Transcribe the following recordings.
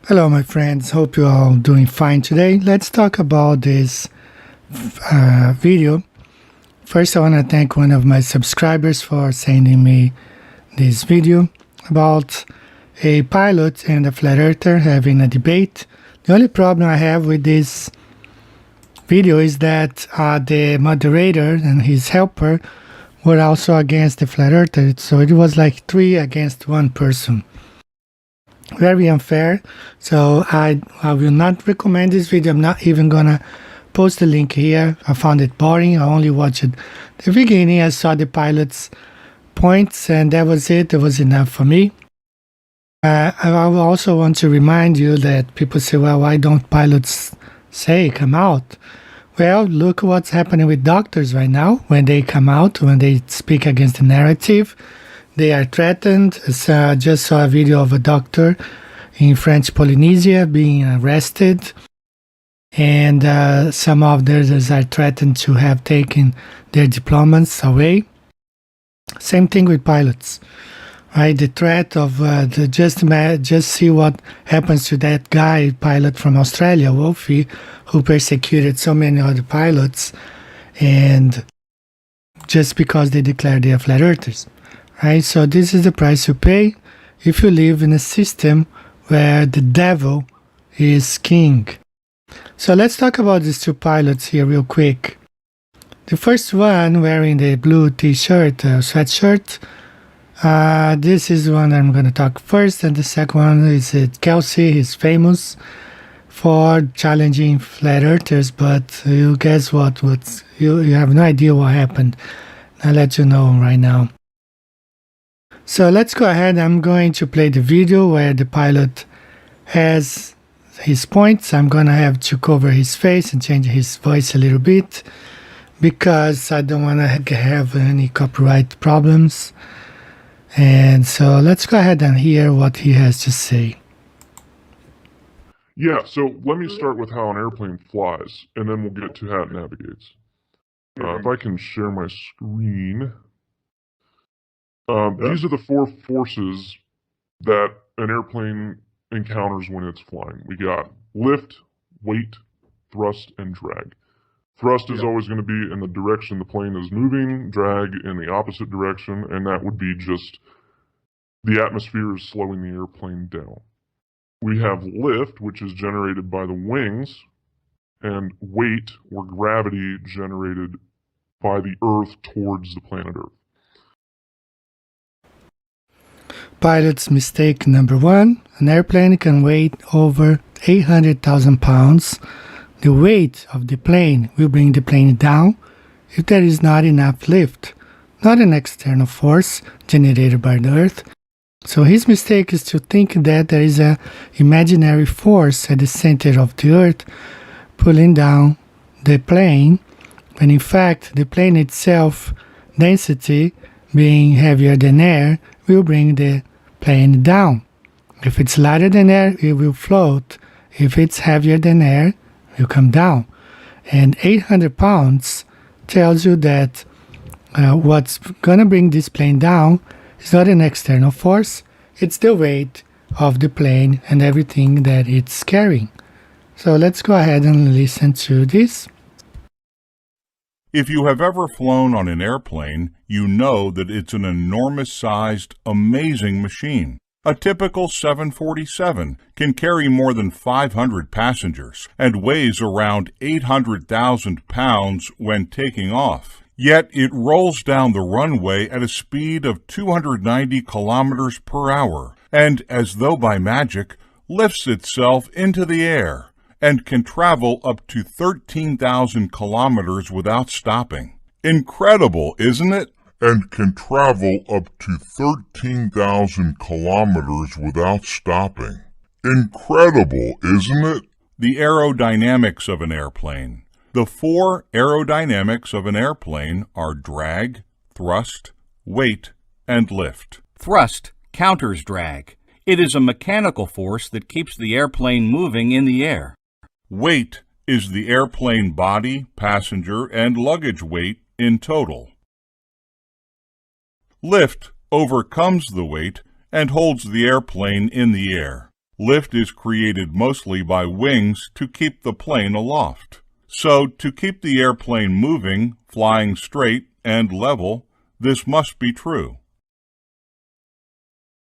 Hello, my friends. Hope you're all doing fine today. Let's talk about this video. First, I want to thank one of my subscribers for sending me this video about a pilot and a flat earther having a debate. The only problem I have with this video is that the moderator and his helper were also against the flat earther, so it was like 3 against 1 person. Very unfair. So I will not recommend this video. I'm not even gonna post the link here. I found it boring. I only watched the beginning. I saw the pilot's points and that was it. It was enough for me. I also want to remind you that people say, well, why don't pilots say come out? Well, look what's happening with doctors right now. When they come out, when they speak against the narrative, they are threatened. So I just saw a video of a doctor in French Polynesia being arrested, and some of theirs are threatened to have taken their diplomas away. Same thing with pilots, right? The threat of just see what happens to that guy pilot from Australia, Wolfie, who persecuted so many other pilots, and just because they declared they are flat earthers. Right, so this is the price you pay if you live in a system where the devil is king. So let's talk about these two pilots here real quick. The first one wearing the blue t-shirt, sweatshirt. This is the one I'm going to talk first, and the second one is Kelsey. He's famous for challenging flat earthers, but you guess what? You have no idea what happened. I'll let you know right now. So let's go ahead. I'm going to play the video where the pilot has his points. I'm going to have to cover his face and change his voice a little bit because I don't want to have any copyright problems. And so let's go ahead and hear what he has to say. Yeah, so let me start with how an airplane flies, and then we'll get to how it navigates. If I can share my screen. These are the 4 forces that an airplane encounters when it's flying. We got lift, weight, thrust, and drag. Thrust is always going to be in the direction the plane is moving, drag in the opposite direction, and that would be just the atmosphere is slowing the airplane down. We have lift, which is generated by the wings, and weight, or gravity, generated by the Earth towards the planet Earth. Pilot's mistake number 1. An airplane can weigh over 800,000 pounds. The weight of the plane will bring the plane down if there is not enough lift, not an external force generated by the Earth. So his mistake is to think that there is an imaginary force at the center of the Earth pulling down the plane, when in fact the plane itself, density being heavier than air, will bring the plane down. If it's lighter than air, it will float. If it's heavier than air, it will come down. And 800 pounds tells you that what's going to bring this plane down is not an external force, it's the weight of the plane and everything that it's carrying. So let's go ahead and listen to this. If you have ever flown on an airplane, you know that it's an enormous-sized, amazing machine. A typical 747 can carry more than 500 passengers and weighs around 800,000 pounds when taking off. Yet it rolls down the runway at a speed of 290 kilometers per hour and, as though by magic, lifts itself into the air and can travel up to 13,000 kilometers without stopping. Incredible, isn't it? And can travel up to 13,000 kilometers without stopping. Incredible, isn't it? The aerodynamics of an airplane. The 4 aerodynamics of an airplane are drag, thrust, weight, and lift. Thrust counters drag. It is a mechanical force that keeps the airplane moving in the air. Weight is the airplane body, passenger, and luggage weight in total. Lift overcomes the weight and holds the airplane in the air. Lift is created mostly by wings to keep the plane aloft. So, to keep the airplane moving, flying straight, and level, this must be true.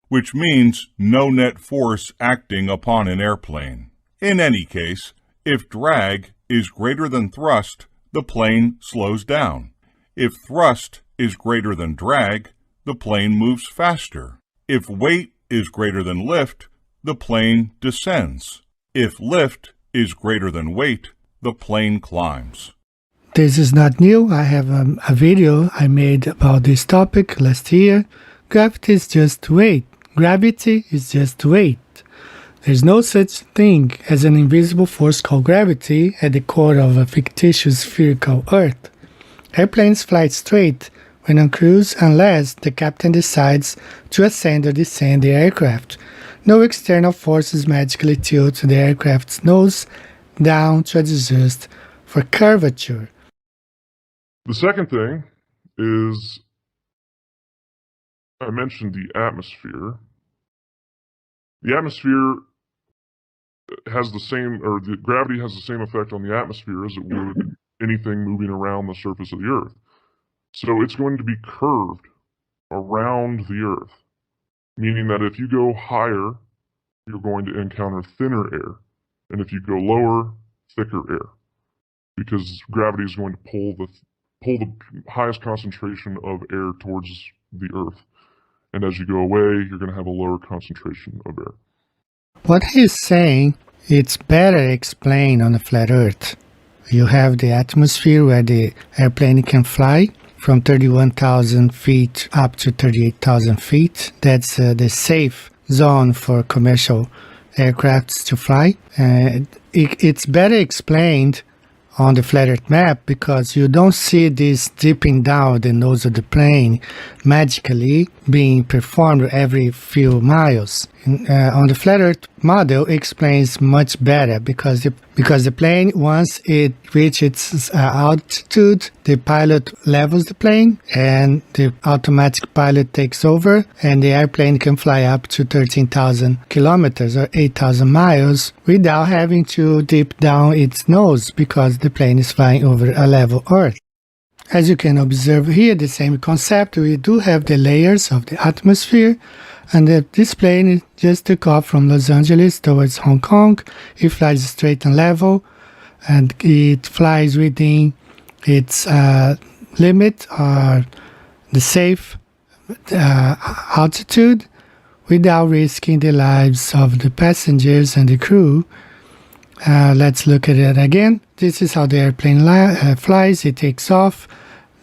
Which means no net force acting upon an airplane. In any case, if drag is greater than thrust, the plane slows down. If thrust is greater than drag, the plane moves faster. If weight is greater than lift, the plane descends. If lift is greater than weight, the plane climbs. This is not new. I have a video I made about this topic last year. Gravity is just weight. Gravity is just weight. There's no such thing as an invisible force called gravity at the core of a fictitious spherical Earth. Airplanes fly straight when on cruise unless the captain decides to ascend or descend the aircraft. No external forces magically tilt the aircraft's nose down to adjust for curvature. The second thing is, I mentioned the atmosphere. The atmosphere has the same, or the gravity has the same effect on the atmosphere as it would anything moving around the surface of the Earth. So it's going to be curved around the Earth, meaning that if you go higher, you're going to encounter thinner air, and if you go lower, thicker air, because gravity is going to pull the highest concentration of air towards the Earth. And as you go away, you're going to have a lower concentration of air. What he's saying, it's better explained on a flat Earth. You have the atmosphere where the airplane can fly from 31,000 feet up to 38,000 feet. That's the safe zone for commercial aircrafts to fly. It's better explained on the flat Earth map because you don't see this dipping down the nose of the plane magically being performed every few miles. On the flat Earth model, it explains much better because the plane, once it reaches its altitude, the pilot levels the plane and the automatic pilot takes over, and the airplane can fly up to 13,000 kilometers or 8,000 miles without having to dip down its nose because the plane is flying over a level Earth. As you can observe here, the same concept, we do have the layers of the atmosphere, and this plane just took off from Los Angeles towards Hong Kong. It flies straight and level, and it flies within its limit, or the safe altitude, without risking the lives of the passengers and the crew. Let's look at it again. This is how the airplane flies. It takes off.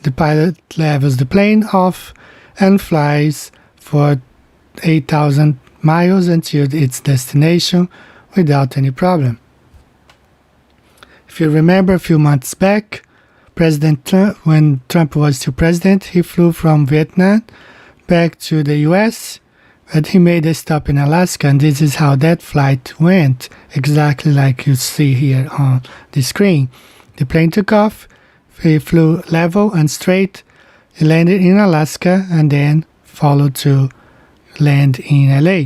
The pilot levels the plane off and flies for 8,000 miles until its destination without any problem. If you remember a few months back, President Trump, when Trump was still president, he flew from Vietnam back to the US, but he made a stop in Alaska, and this is how that flight went, exactly like you see here on the screen. The plane took off, he flew level and straight, he landed in Alaska, and then followed to land in LA.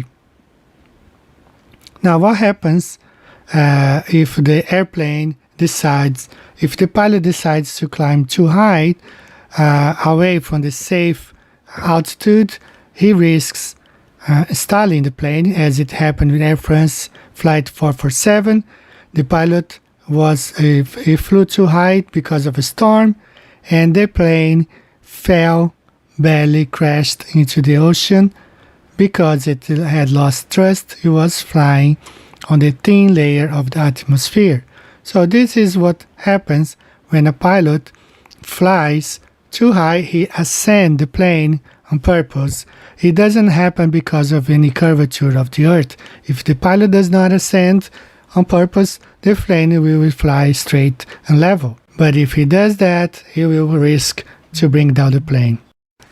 Now what happens if the airplane decides, if the pilot decides to climb too high away from the safe altitude? He risks stalling the plane, as it happened with Air France Flight 447. The pilot he flew too high because of a storm, and the plane fell, barely crashed into the ocean because it had lost thrust. It was flying on the thin layer of the atmosphere. So this is what happens when a pilot flies too high. He ascends the plane on purpose. It doesn't happen because of any curvature of the Earth. If the pilot does not ascend on purpose, the plane will fly straight and level. But if he does that, he will risk to bring down the plane.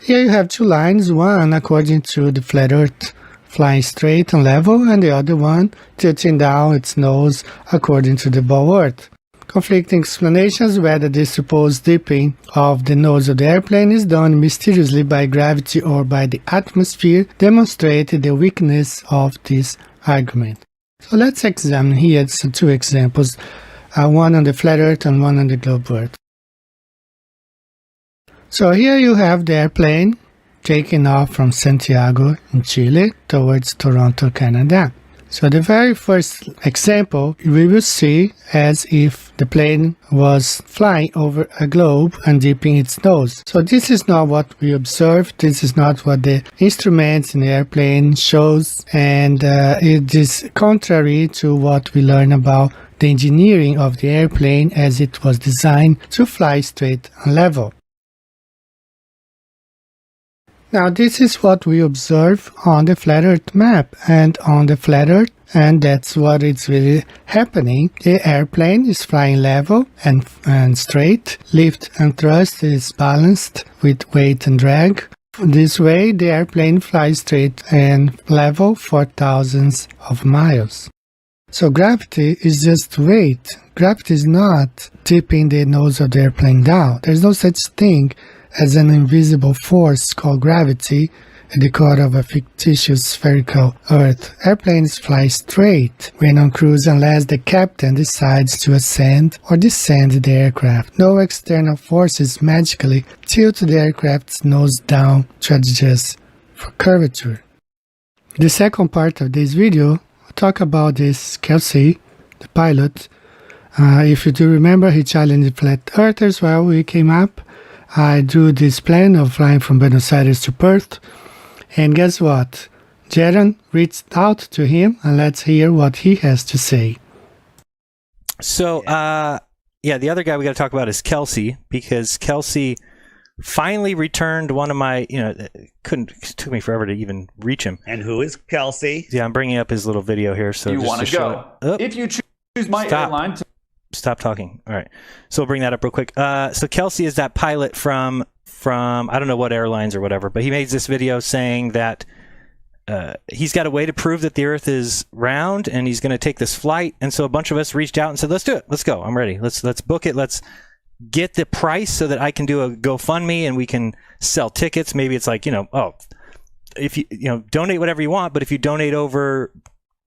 Here you have two lines, one according to the flat Earth flying straight and level, and the other one tilting down its nose according to the bow Earth. Conflicting explanations whether the supposed dipping of the nose of the airplane is done mysteriously by gravity or by the atmosphere demonstrate the weakness of this argument. So let's examine here two examples, one on the flat Earth and one on the globe Earth. So here you have the airplane taking off from Santiago in Chile towards Toronto, Canada. So the very first example we will see as if the plane was flying over a globe and dipping its nose. So this is not what we observed. This is not what the instruments in the airplane shows, and it is contrary to what we learn about the engineering of the airplane as it was designed to fly straight and level. Now this is what we observe on the flat Earth map and on the flat Earth, and that's what is really happening. The airplane is flying level and straight. Lift and thrust is balanced with weight and drag. This way the airplane flies straight and level for thousands of miles. So gravity is just weight. Gravity is not tipping the nose of the airplane down. There's no such thing as an invisible force called gravity at the core of a fictitious spherical Earth. Airplanes fly straight when on cruise unless the captain decides to ascend or descend the aircraft. No external forces magically tilt the aircraft's nose down to adjust for curvature. The second part of this video, I'll talk about this Kelsey, the pilot. If you do remember, he challenged flat earthers while we came up. I drew this plan of flying from Buenos Aires to Perth, and guess what? Jaron reached out to him, and let's hear what he has to say. So, the other guy we got to talk about is Kelsey, because Kelsey finally returned one of my, it took me forever to even reach him. And who is Kelsey? Yeah, I'm bringing up his little video here. So you want to go. If you choose my airline to Stop talking. All right. So we'll bring that up real quick. So Kelsey is that pilot from I don't know what airlines or whatever, but he made this video saying that he's got a way to prove that the Earth is round, and he's going to take this flight. And so a bunch of us reached out and said, "Let's do it. Let's go. I'm ready. Let's book it. Let's get the price so that I can do a GoFundMe and we can sell tickets. Maybe it's like, if you donate whatever you want, but if you donate over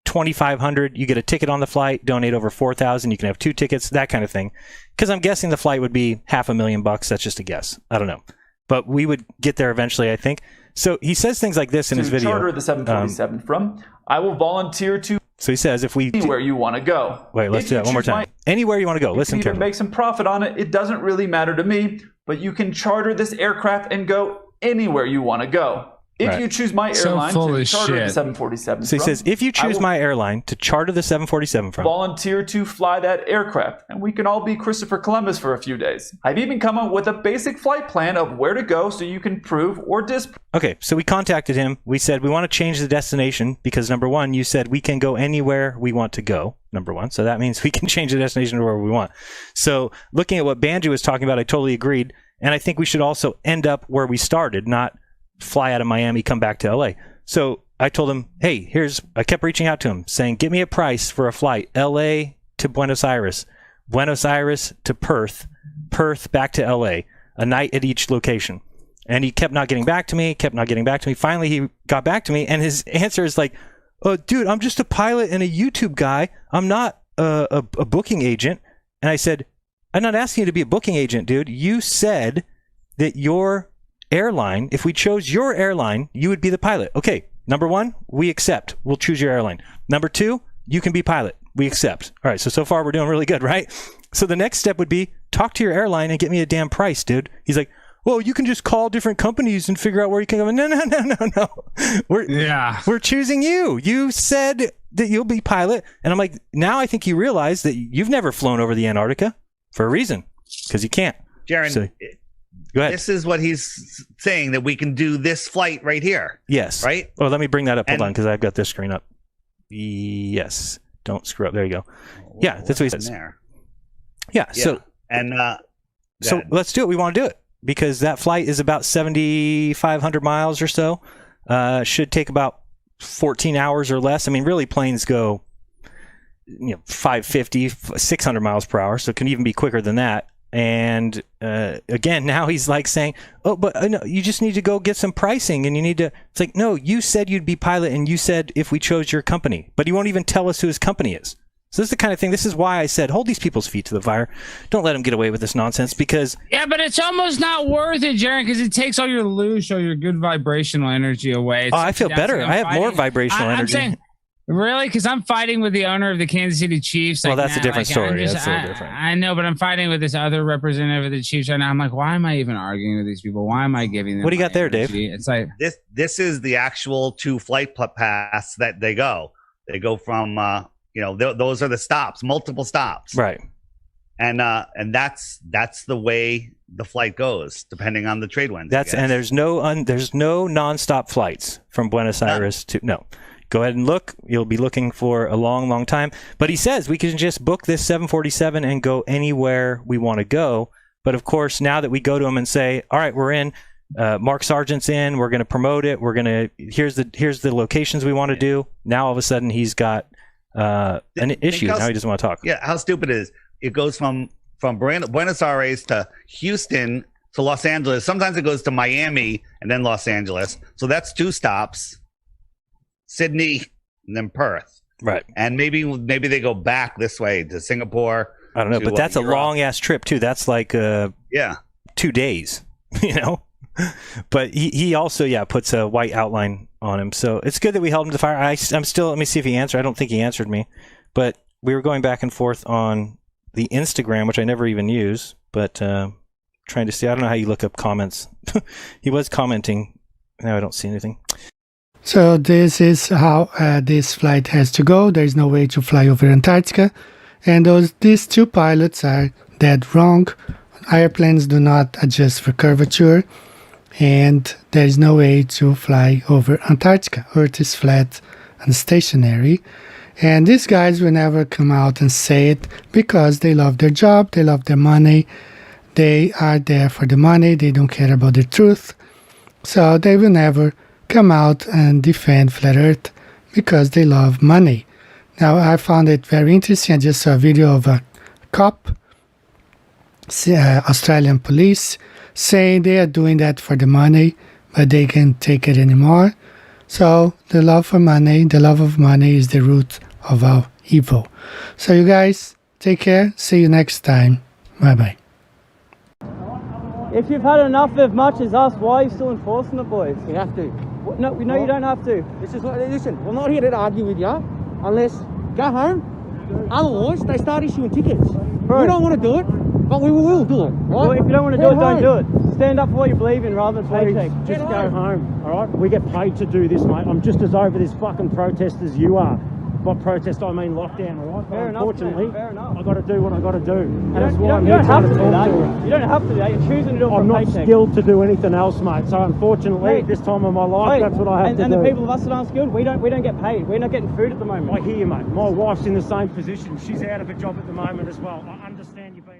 $2,500, you get a ticket on the flight. Donate over $4,000, you can have 2 tickets, that kind of thing. Because I'm guessing the flight would be $500,000. That's just a guess. I don't know, but we would get there eventually, I think. So he says things like this in his video. Charter the 747 from. I will volunteer to. So he says, if we anywhere you want to go. Wait, let's do that one more time. Anywhere you want to go. Listen carefully. Make some profit on it. It doesn't really matter to me, but you can charter this aircraft and go anywhere you want to go. If you choose my airline to charter the 747 So he says, if you choose my airline to charter the 747 from, volunteer to fly that aircraft, and we can all be Christopher Columbus for a few days. I've even come up with a basic flight plan of where to go so you can prove or disprove. Okay, so we contacted him. We said, we want to change the destination because, number one, you said we can go anywhere we want to go, number one. So that means we can change the destination to wherever we want. So looking at what Banjo was talking about, I totally agreed. And I think we should also end up where we started, not fly out of Miami, come back to LA. So I told him, hey, I kept reaching out to him saying, get me a price for a flight, LA to Buenos Aires to Perth, Perth back to LA, a night at each location. And he kept not getting back to me. Finally, he got back to me, and his answer is like, oh, dude, I'm just a pilot and a YouTube guy. I'm not a booking agent. And I said, I'm not asking you to be a booking agent, dude. You said that your airline, if we chose your airline, you would be the pilot. Okay, number one, we accept. We'll choose your airline. Number two, you can be pilot. We accept. All right, so far we're doing really good, right? So the next step would be talk to your airline and get me a damn price, dude. He's like, well, you can just call different companies and figure out where you can go. No. We're choosing you. You said that you'll be pilot. And I'm like, now I think you realize that you've never flown over the Antarctica for a reason, because you can't. Jaron, so, go ahead. This is what he's saying, that we can do this flight right here. Yes. Right? Oh, let me bring that up. Hold on, because I've got this screen up. Yes. Don't screw up. There you go. Yeah, that's what he says. There. Yeah. So let's do it. We want to do it because that flight is about 7,500 miles or so. Should take about 14 hours or less. I mean, really, planes go 550, 600 miles per hour, so it can even be quicker than that. And again, now he's like saying, oh, but no, you just need to go get some pricing and you need to, it's like, no, you said you'd be pilot and you said if we chose your company, but he won't even tell us who his company is. So this is the kind of thing, this is why I said, hold these people's feet to the fire. Don't let them get away with this nonsense because... Yeah, but it's almost not worth it, Jaron, because it takes all your Lulu or your good vibrational energy away. I feel better. I have more vibrational energy. I'm saying, really? Because I'm fighting with the owner of the Kansas City Chiefs. Well, that's a different story. That's a little different. I know, but I'm fighting with this other representative of the Chiefs right now. I'm like, why am I even arguing with these people? Why am I giving them? What do you got there, energy? Dave? It's like this is the actual 2 flight paths that they go. They go from those are the stops, multiple stops, right? And that's the way the flight goes, depending on the trade winds. And there's no nonstop flights from Buenos Aires to no. Go ahead and look. You'll be looking for a long, long time. But he says we can just book this 747 and go anywhere we want to go. But of course, now that we go to him and say, all right, we're in, Mark Sargent's in, we're going to promote it. We're going to, here's the locations we want to do. Now all of a sudden he's got an issue. Now he doesn't want to talk. Yeah. How stupid it is. It goes from Buenos Aires to Houston to Los Angeles. Sometimes it goes to Miami and then Los Angeles. So that's 2 stops. Sydney and then Perth, right? And maybe they go back this way to Singapore. I don't know, but that's a long ass trip too. That's like 2 days, But he also puts a white outline on him, so it's good that we held him to fire. I'm still, let me see if he answered. I don't think he answered me, but we were going back and forth on the Instagram, which I never even use, but trying to see. I don't know how you look up comments. He was commenting. Now I don't see anything. So this is how this flight has to go. There's no way to fly over Antarctica. And these 2 pilots are dead wrong. Airplanes do not adjust for curvature. And there is no way to fly over Antarctica. Earth is flat and stationary. And these guys will never come out and say it because they love their job. They love their money. They are there for the money. They don't care about the truth. So they will never come out and defend Flat Earth because they love money. Now, I found it very interesting. I just saw a video of a cop, Australian police, saying they are doing that for the money, but they can't take it anymore. So the love for money, the love of money is the root of our evil. So you guys, take care. See you next time. Bye-bye. If you've had enough of much as us, why are you still enforcing it, boys? You have to. No, you don't have to. This is what, listen, we're not here to argue with you unless go home. Otherwise, they start issuing tickets. Bro. We don't want to do it, but we will do it. Right? Well, if you don't want to do it, don't do it. Stand up for what you believe in rather than paycheck. Just go home, all right? We get paid to do this, mate. I'm just as over this fucking protest as you are. By protest, I mean lockdown, all right? Fair unfortunately, enough, fair enough. I've got to do what I've got to do. And that's why I'm you here don't have trying to do that. to You don't have to do that. You're choosing to do it for I'm a not paycheck. skilled to do anything else, mate. So unfortunately, at this time of my life, that's what I have to do. And the people of us that aren't skilled, we don't get paid. We're not getting food at the moment. I hear you, mate. My wife's in the same position. She's out of a job at the moment as well. I understand you being